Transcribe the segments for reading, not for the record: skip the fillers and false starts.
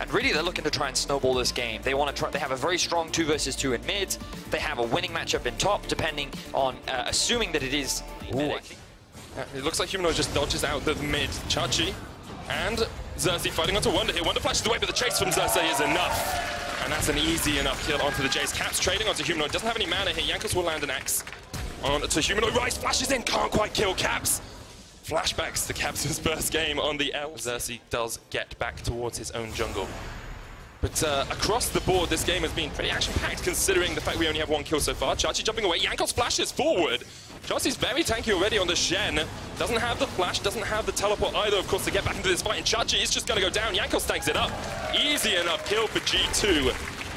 And really, they're looking to try and snowball this game. They want to try. They have a very strong 2 versus 2 in mid. They have a winning matchup in top, depending on assuming that it is. It looks like Humanoid just dodges out the mid. Chachi and Xerxe fighting onto Wunder here. Wunder flashes away, but the chase from Xerxe is enough. And that's an easy enough kill onto the Jace. Caps trading onto Humanoid. Doesn't have any mana here. Jankos will land an axe onto Humanoid. Rise flashes in. Can't quite kill Caps. Flashbacks to Caps' first game on the L. Xerxe does get back towards his own jungle. But across the board, this game has been pretty action-packed considering the fact we only have 1 kill so far. Chachi jumping away. Jankos flashes forward. Chachi's very tanky already on the Shen. Doesn't have the flash, doesn't have the teleport either, of course, to get back into this fight. And Chachi is just going to go down. Jankos tanks it up. Easy enough kill for G2.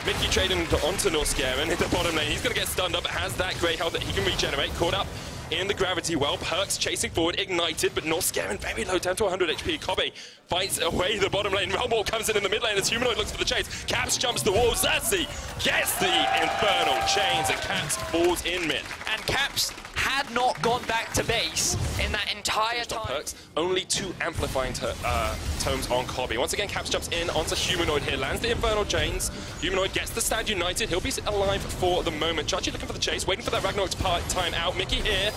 Mikyx trading onto Norskeren in the bottom lane. He's going to get stunned up, has that great health that he can regenerate. Caught up in the gravity well. Perkz chasing forward, ignited, but Norskeren very low, down to 100 HP. Kobbe fights away the bottom lane. Realm Ball comes in the mid lane as Humanoid looks for the chase. Caps jumps the wall. Xerxe gets the infernal chains, and Caps falls in mid. And Caps had not gone back to base in that entire time. Perkz, only 2 amplifying tomes on Kobbe. Once again, Caps jumps in onto Humanoid here, lands the infernal chains. Humanoid gets the stand united. He'll be alive for the moment. Chachi looking for the chase, waiting for that Ragnarok's time out. Mikyx here.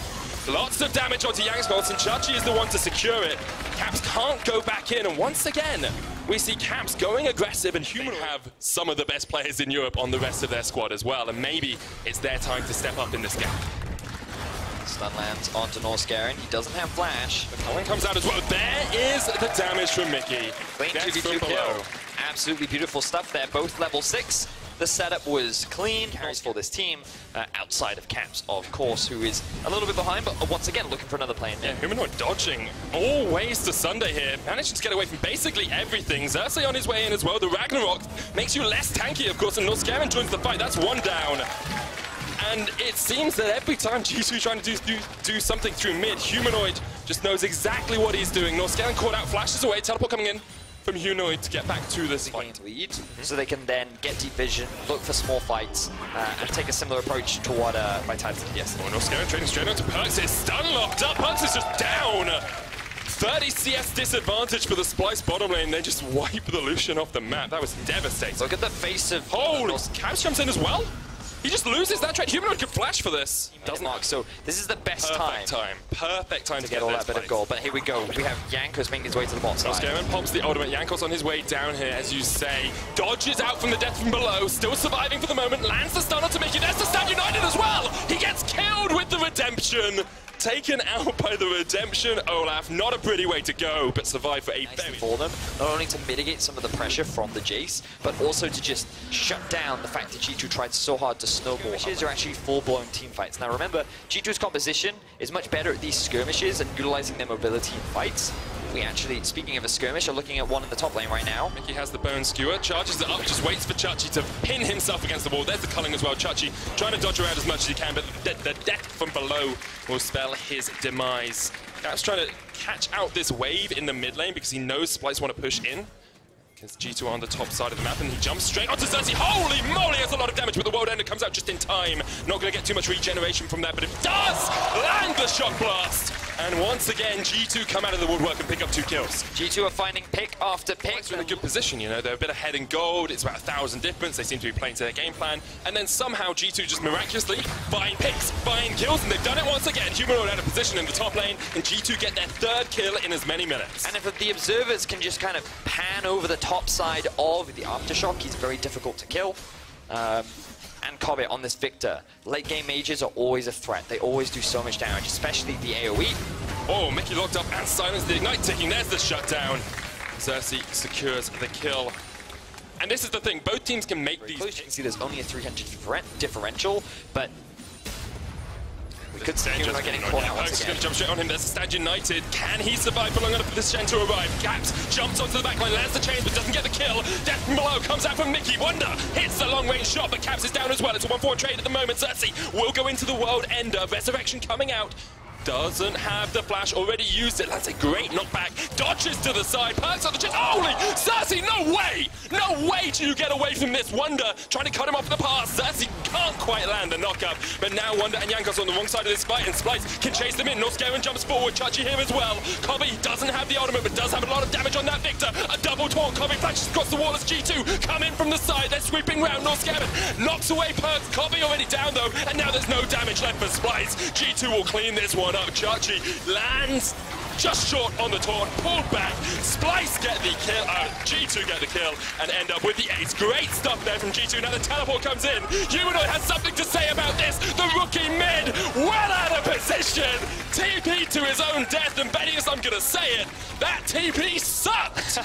Lots of damage onto Jankos, and Chachi is the one to secure it. Caps can't go back in, and once again, we see Caps going aggressive, and Humanoid have some of the best players in Europe on the rest of their squad as well, and maybe it's their time to step up in this game. Stun lands onto Norskeren. He doesn't have flash. The Culling comes out as well. There is the damage from Mikyx. Clean 2v2 kill. Absolutely beautiful stuff there. Both level 6. The setup was clean. Carries for this team, outside of Caps, of course, who is a little bit behind, but once again looking for another play in there. Yeah, Humanoid dodging all ways to Sunday here. Managing to get away from basically everything. Xerxe on his way in as well. The Ragnarok makes you less tanky, of course, and Norskeren joins the fight. That's 1 down. And it seems that every time G2 trying to do something through mid, Humanoid just knows exactly what he's doing. Norskeren caught out, flashes away, teleport coming in from Humanoid to get back to this fight. Lead, so they can then get deep vision, look for small fights, and take a similar approach to what Vitality did yesterday. Norskeren trading straight onto Perkz. It's stun locked up. Perkz is just down. 30 CS disadvantage for the Splyce bottom lane. They just wipe the Lucian off the map. That was devastating. Look at the face of... Holy, Caps jumps in as well? He just loses that trade. Humanoid can flash for this. Doesn't mark, so this is the best Perfect time to get all that bit of gold. But here we go. We have Jankos making his way to the bot side. Norskeren pops the ultimate. Jankos on his way down here, as you say. Dodges out from the death from below. Still surviving for the moment. Lands the stun onto Mikyx. There's the stand united as well. He gets killed with the redemption. Taken out by the redemption Olaf. Not a pretty way to go, but survive for a very... for them, not only to mitigate some of the pressure from the Jace, but also to just shut down the fact that G2 tried so hard to snowball. Skirmishes are actually full-blown team fights. Now remember, G2's composition is much better at these skirmishes and utilizing their mobility in fights. We actually, speaking of a skirmish, are looking at one in the top lane right now. Mikyx has the bone skewer, charges it up, just waits for Chachi to pin himself against the wall. There's the culling as well. Chachi trying to dodge around as much as he can, but the death from below will spell his demise. Caps trying to catch out this wave in the mid lane because he knows Splyce want to push in. Because G2 on the top side of the map, and he jumps straight onto Xerxe. Holy moly, that's a lot of damage, but the World Ender comes out just in time. Not going to get too much regeneration from that, but it does land the shock blast. And once again, G2 come out of the woodwork and pick up 2 kills. G2 are finding pick after pick. They're in a good position, you know. They're a bit ahead in gold. It's about 1,000 difference. They seem to be playing to their game plan. And then somehow G2 just miraculously buying picks, buying kills, and they've done it once again. Humanoid out of position in the top lane, and G2 get their 3rd kill in as many minutes. And if the observers can just kind of pan over the top side of the Aftershock, he's very difficult to kill. And Kobbe on this Victor. Late game mages are always a threat. They always do so much damage, especially the AoE. Oh, Mikyx locked up and silenced the ignite ticking. There's the shutdown. Xerxe secures the kill. And this is the thing, both teams can make these... You can see there's only a 300 differential, but we could see him getting caught out once again. Going to jump straight on him. There's a stand united. Can he survive for long enough for this Shen to arrive? Caps jumps onto the backline, lands the chains, but doesn't get the kill. Death from below comes out from Mikyx. Wunder hits the long-range shot, but Caps is down as well. It's a 1-4 trade at the moment. Xerxe will go into the World Ender. Resurrection coming out. Doesn't have the flash, already used it. That's a great knockback. Dodges to the side. Perkz on the chest. Holy! Xerxe, no way! No way do you get away from this. Wunder trying to cut him off the pass. Xerxe can't quite land the knockup, but now Wunder and Jankos on the wrong side of this fight, and Splyce can chase them in. Norskeren jumps forward, Chachi here as well. Kobbe doesn't have the ultimate, but does have a lot of damage on that Victor. A double taunt, Kobbe flashes across the wall as G2 come in from the side. They're sweeping round. Norskeren knocks away Perkz. Kobbe already down though, and now there's no damage left for Splyce. G2 will clean this one up. Chachi lands just short on the taunt, pulled back. Splyce get the kill, G2 get the kill, and end up with the ace. Great stuff there from G2. Now the teleport comes in. Humanoid has something to say about this. The rookie mid, well out of position. TP to his own death, and betting as I'm gonna say it, that TP sucked.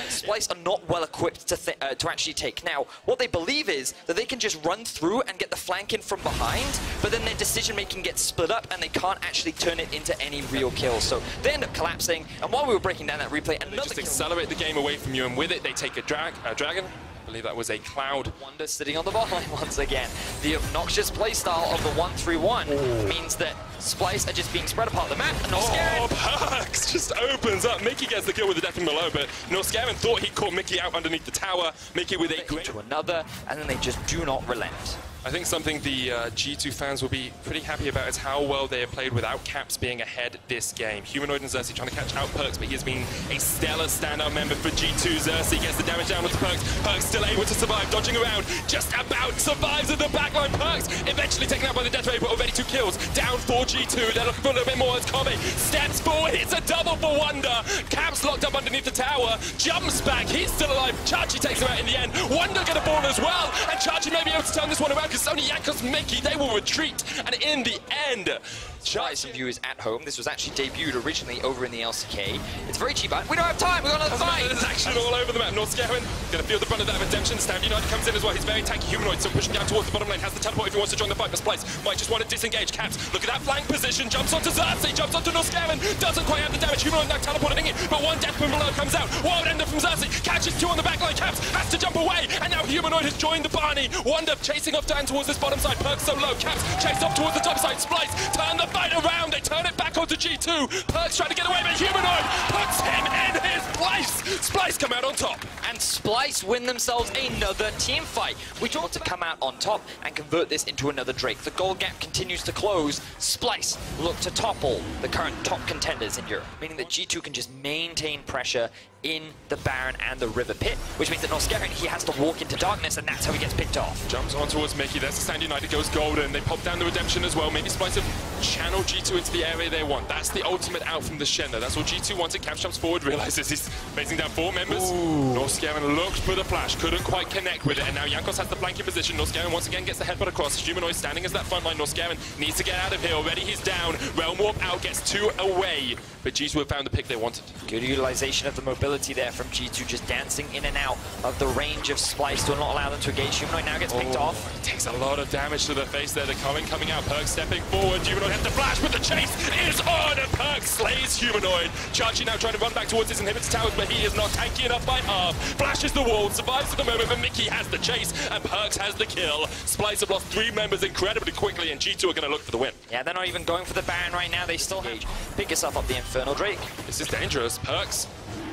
Splyce are not well equipped to actually take. Now, what they believe is that they can just run through and get the flank in from behind, but then their decision making gets split up and they can't actually turn it into any real kills. So they end up collapsing, and while we were breaking down that replay, they just accelerate the game away from you, and with it they take a dragon. I believe that was a cloud. Wunder sitting on the bottom line once again. The obnoxious playstyle of the 1-3-1 means that Splyce are just being spread apart the map. Oh, Perkz just opens up. Mikyx gets the kill with the death from below, but Norskeren thought he caught Mikyx out underneath the tower. Mikyx with a great to another, and then they just do not relent. I think something the G2 fans will be pretty happy about is how well they have played without Caps being ahead this game. Humanoid and Xerxe trying to catch out Perkz, but he has been a stellar standout member for G2. Xerxe gets the damage down onto Perkz. Perkz still able to survive, dodging around, just about survives at the backline. Perkz eventually taken out by the death ray, but already 2 kills. Down for G2, they're looking for a little bit more as Kobbe steps forward, hits a double for Wunder. Caps locked up underneath the tower, jumps back, he's still alive. Chachi takes him out in the end. Wunder gonna fall as well, and Chachi may be able to turn this one around because only Jankos Mikyx, they will retreat, and in the end, some viewers at home. This was actually debuted originally over in the LCK. It's very cheap, but we don't have time. We've got another fight. There's action all over the map. Norskeren going to feel the brunt of that redemption. United comes in as well. He's very tanky. Humanoid still pushing down towards the bottom lane. Has the teleport if he wants to join the fight. But Splyce might just want to disengage. Caps, look at that flank position. Jumps onto Xerxe. Jumps onto Norskeren. Doesn't quite have the damage. Humanoid now teleporting in. But one death from below comes out. Wild ender from Xerxe. Catches 2 on the back line. Caps has to jump away. And now Humanoid has joined the Barney. Wunder chasing off down towards this bottom side. Perkz so low. Caps chase off towards the top side. Splyce turn the fight around. They turn it back onto G2. Perkz trying to get away, but Humanoid puts him in his place. Splyce come out on top. And Splyce win themselves another team fight. We want to come out on top and convert this into another Drake. The goal gap continues to close. Splyce look to topple the current top contenders in Europe, meaning that G2 can just maintain pressure in the Baron and the River Pit, which means that Norskeren, he has to walk into darkness, and that's how he gets picked off. Jumps on towards Mikyx. There's the Stand United goes golden. They pop down the redemption as well. Maybe Splyce have channeled G2 into the area they want. That's the ultimate out from the Shenna. That's what G2 wanted. Caps jumps forward, realizes he's facing down 4 members. Norskeren looked for the flash, couldn't quite connect with it, and now Jankos has the flanking position. Norskeren once again gets the headbutt across. Humanoid standing as that front line. Norskeren needs to get out of here. Already he's down. Realm Warp out, gets 2 away. But G2 have found the pick they wanted. Good utilization of the mobility there from G2, just dancing in and out of the range of Splyce to not allow them to engage. Humanoid now gets picked off. He takes a lot of damage to the face there. The Culling coming out. Perkz stepping forward. Humanoid has the flash, but the chase is on, and Perkz slays Humanoid. Chachi now trying to run back towards his inhibitor towers, but he is not tanky enough by half. Flashes the wall, survives at the moment, but Mikyx has the chase, and Perkz has the kill. Splyce have lost 3 members incredibly quickly, and G2 are going to look for the win. Yeah, they're not even going for the Baron right now. They still engage. Pick yourself up the Infernal Drake. This is dangerous. Perkz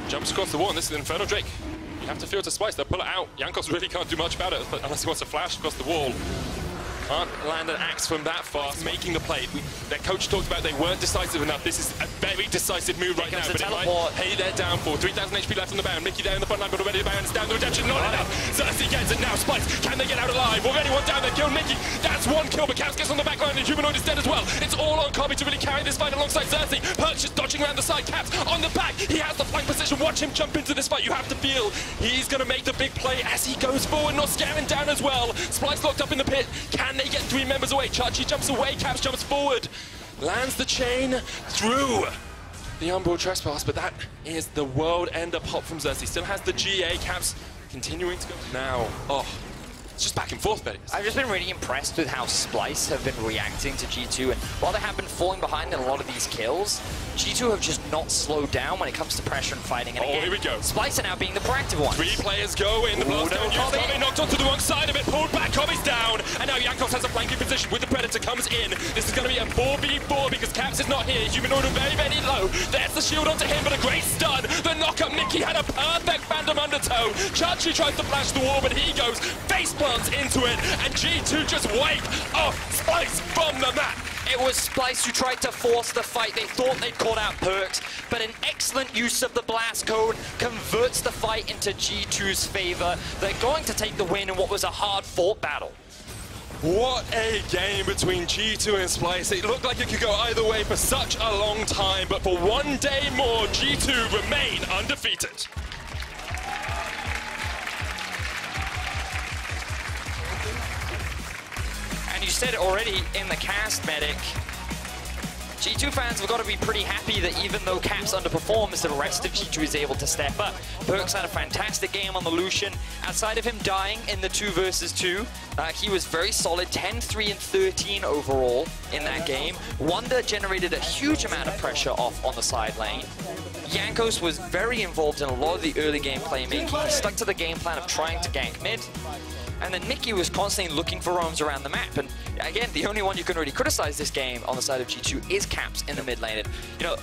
jumps across the wall, and this is the Infernal Drake. You have to feel to Splyce. They'll pull it out. Jankos really can't do much about it unless he wants to flash across the wall. Can't land an axe from that far. Making the play. Their coach talked about they weren't decisive enough. This is a very decisive move right now, but it might pay their downfall. 3,000 HP left on the Baron. Mikyx there in the front line, but already the Baron's down. The redemption not enough. Xerxe gets it now. Splyce, can they get out alive? Already one down. They killed Mikyx. That's 1 kill, but Caps gets on the back line, and Humanoid is dead as well. It's all on Kobbe to really carry this fight alongside Xerxe. Perkz just dodging around the side. Caps on the back. He has the flank position. Watch him jump into this fight. You have to feel he's going to make the big play as he goes forward. Norskeren down as well. Splyce locked up in the pit. Can they get 3 members away? Chachi jumps away, Caps jumps forward, lands the chain through the onboard trespass, but that is the world ender pop from Xerxe. Still has the GA. Caps continuing to go now. Oh, it's just back and forth, Betty. I've just been really impressed with how Splyce have been reacting to G2, and while they have been falling behind in a lot of these kills, G2 have just not slowed down when it comes to pressure and fighting. And again, here we go. Splyce are now being the proactive one. 3 players go in. The blast down. Kobbe knocked onto the wrong side of it. Pulled back. Kobbe's down. And now Jankos has a flanking position with the Predator comes in. This is going to be a 4v4 because Caps is not here. Humanoid are very, very low. There's the shield onto him, but a great stun. The knock-up. Mikyx had a perfect Phantom Undertow. Xerxe tries to flash the wall, but he goes face plants into it. And G2 just wipe off Splyce from the map. It was Splyce who tried to force the fight. They thought they'd caught out Perkz, but an excellent use of the blast code converts the fight into G2's favor. They're going to take the win in what was a hard-fought battle. What a game between G2 and Splyce. It looked like it could go either way for such a long time, but for one day more, G2 remain undefeated. You said it already in the cast, Medic. G2 fans have got to be pretty happy that even though Caps underperforms, the rest of G2 is able to step up. Perkz had a fantastic game on the Lucian. Outside of him dying in the 2 versus 2, he was very solid, 10, 3, and 13 overall in that game. Wunder generated a huge amount of pressure off on the side lane. Jankos was very involved in a lot of the early game playmaking. He stuck to the game plan of trying to gank mid. And then Mikyx was constantly looking for roams around the map. And again, the only one you can really criticize this game on the side of G2 is Caps in the mid lane. And, you know,